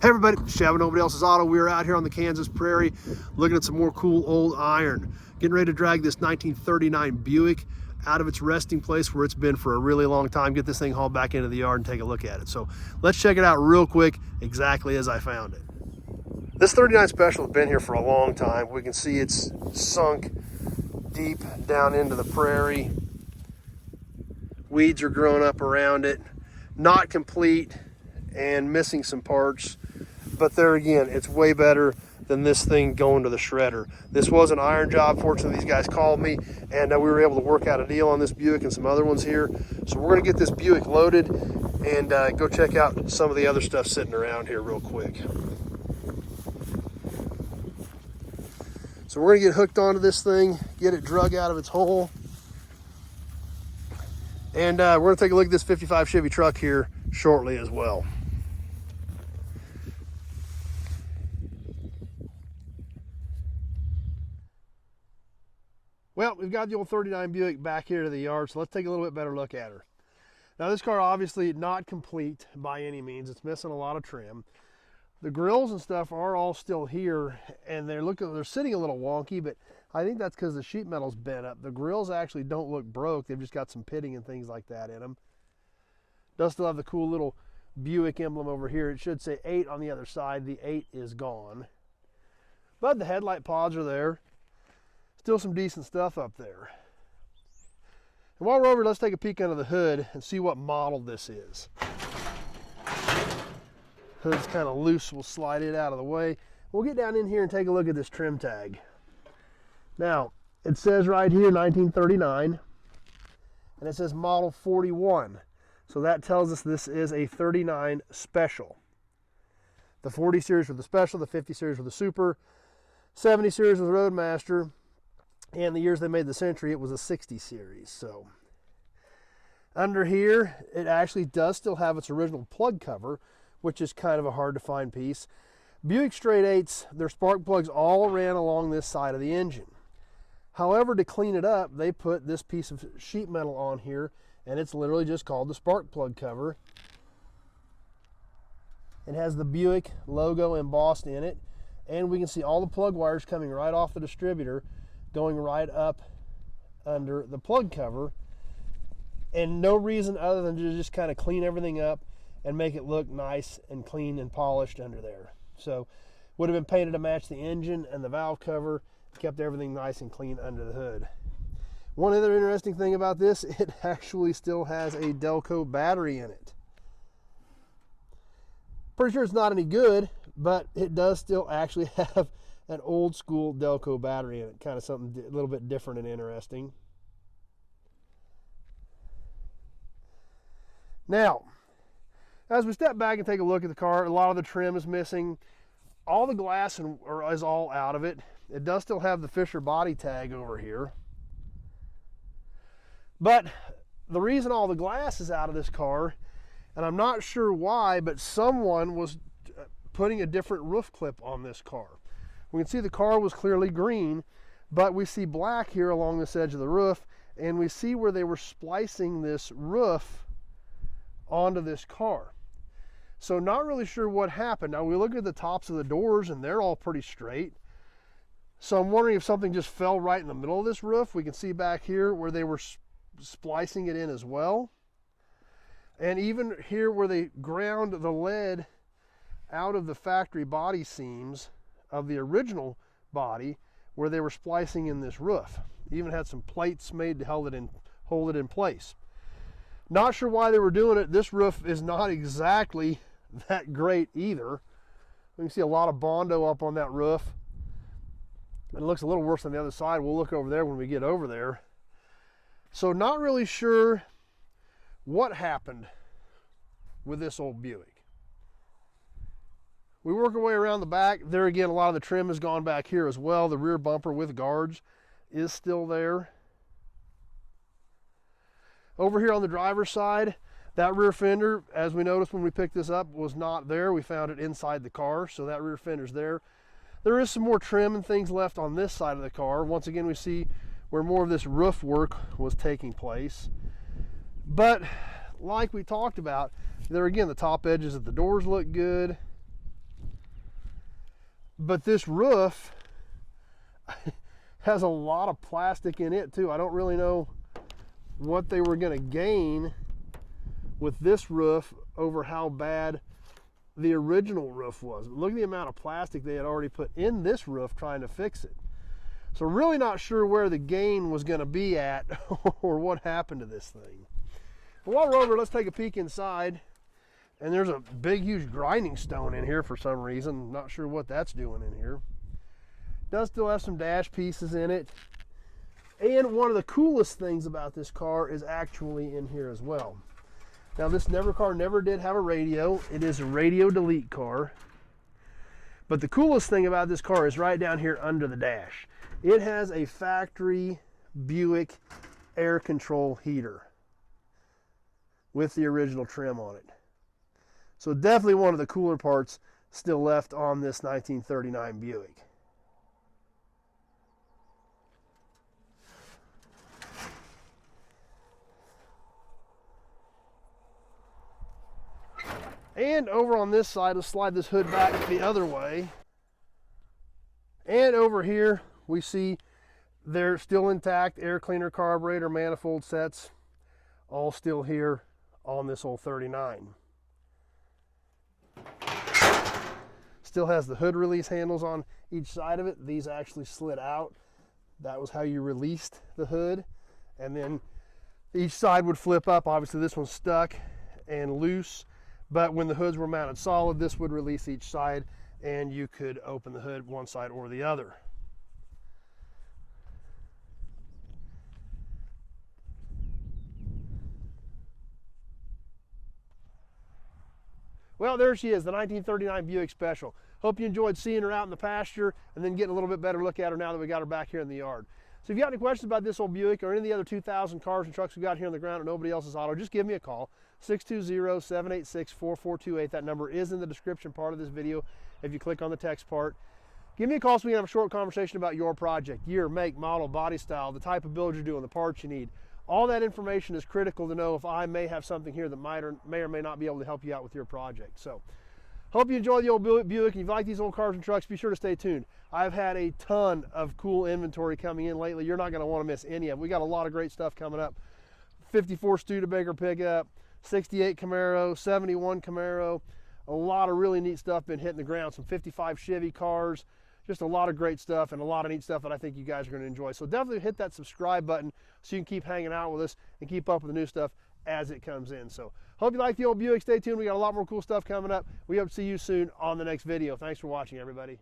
Hey everybody, Shaving Nobody Else's Auto. We're out here on the Kansas prairie looking at some more cool old iron. Getting ready to drag this 1939 Buick out of its resting place where it's been for a really long time. Get this thing hauled back into the yard and take a look at it. So let's check it out real quick, exactly as I found it. This 39 Special has been here for a long time. We can see it's sunk deep down into the prairie. Weeds are growing up around it. Not complete and missing some parts. But there again, it's way better than this thing going to the shredder. This was an iron job. Fortunately, these guys called me and we were able to work out a deal on this Buick and some other ones here. So we're gonna get this Buick loaded and go check out some of the other stuff sitting around here real quick. So we're gonna get hooked onto this thing, get it drug out of its hole. And we're gonna take a look at this 55 Chevy truck here shortly as well. Well, we've got the old 39 Buick back here to the yard, so let's take a little bit better look at her. Now this car obviously not complete by any means. It's missing a lot of trim. The grills and stuff are all still here, and they're sitting a little wonky, but I think that's because the sheet metal's bent up. The grills actually don't look broke. They've just got some pitting and things like that in them. Does still have the cool little Buick emblem over here. It should say 8 on the other side. The 8 is gone. But the headlight pods are there. Still some decent stuff up there. And while we're over, let's take a peek under the hood and see what model this is. Hood's kind of loose. We'll slide it out of the way. We'll get down in here and take a look at this trim tag. Now, it says right here 1939, and it says model 41. So that tells us this is a 39 Special. The 40 series with the Special, the 50 series with the Super, 70 series with the Roadmaster, and the years they made the Century, it was a 60 series. So under here, it actually does still have its original plug cover, which is kind of a hard to find piece. Buick straight 8s, their spark plugs all ran along this side of the engine. However, to clean it up, they put this piece of sheet metal on here, and it's literally just called the spark plug cover. It has the Buick logo embossed in it, and we can see all the plug wires coming right off the distributor, going right up under the plug cover, and no reason other than to just kind of clean everything up and make it look nice and clean and polished under there. So would have been painted to match the engine and the valve cover, kept everything nice and clean under the hood. One other interesting thing about this, it actually still has a Delco battery in it. Pretty sure it's not any good, but it does still actually have an old school Delco battery in it. Kind of something a little bit different and interesting. Now, as we step back and take a look at the car, a lot of the trim is missing. All the glass is all out of it. It does still have the Fisher body tag over here. But the reason all the glass is out of this car, and I'm not sure why, but someone was putting a different roof clip on this car. We can see the car was clearly green, but we see black here along this edge of the roof, and we see where they were splicing this roof onto this car. So not really sure what happened. Now we look at the tops of the doors and they're all pretty straight. So I'm wondering if something just fell right in the middle of this roof. We can see back here where they were splicing it in as well. And even here where they ground the lead out of the factory body seams of the original body where they were splicing in this roof. Even had some plates made to hold it in place. Not sure why they were doing it. This roof is not exactly that great either. We can see a lot of Bondo up on that roof. It looks a little worse on the other side. We'll look over there when we get over there. So not really sure what happened with this old Buick. We work our way around the back. There again, a lot of the trim has gone back here as well. The rear bumper with guards is still there. Over here on the driver's side, that rear fender, as we noticed when we picked this up, was not there. We found it inside the car, so that rear fender's there. There is some more trim and things left on this side of the car. Once again, we see where more of this roof work was taking place. But like we talked about, there again, the top edges of the doors look good. But this roof has a lot of plastic in it too. I don't really know what they were going to gain with this roof over how bad the original roof was. Look at the amount of plastic they had already put in this roof trying to fix it. So really not sure where the gain was going to be at or what happened to this thing. But while we're over, let's take a peek inside. And there's a big, huge grinding stone in here for some reason. Not sure what that's doing in here. Does still have some dash pieces in it. And one of the coolest things about this car is actually in here as well. Now this car never did have a radio. It is a radio delete car. But the coolest thing about this car is right down here under the dash. It has a factory Buick air control heater with the original trim on it. So definitely one of the cooler parts still left on this 1939 Buick. And over on this side, let's slide this hood back the other way. And over here, we see they're still intact air cleaner, carburetor, manifold sets, all still here on this old 39. Still has the hood release handles on each side of it. These actually slid out. That was how you released the hood. And then each side would flip up. Obviously this one's stuck and loose, but when the hoods were mounted solid, this would release each side and you could open the hood one side or the other. Well, there she is, the 1939 Buick Special. Hope you enjoyed seeing her out in the pasture and then getting a little bit better look at her now that we got her back here in the yard. So if you got any questions about this old Buick or any of the other 2,000 cars and trucks we got here on the ground at Nobody Else's Auto, just give me a call, 620-786-4428. That number is in the description part of this video if you click on the text part. Give me a call so we can have a short conversation about your project, year, make, model, body style, the type of build you're doing, the parts you need. All that information is critical to know if I may have something here that may or may not be able to help you out with your project. So, hope you enjoy the old Buick. If you like these old cars and trucks, be sure to stay tuned. I've had a ton of cool inventory coming in lately. You're not going to want to miss any of it. We got a lot of great stuff coming up. 54 Studebaker pickup, 68 Camaro, 71 Camaro. A lot of really neat stuff been hitting the ground. Some 55 Chevy cars. Just a lot of great stuff and a lot of neat stuff that I think you guys are going to enjoy. So definitely hit that subscribe button so you can keep hanging out with us and keep up with the new stuff as it comes in. So hope you like the old Buick. Stay tuned. We got a lot more cool stuff coming up. We hope to see you soon on the next video. Thanks for watching, everybody.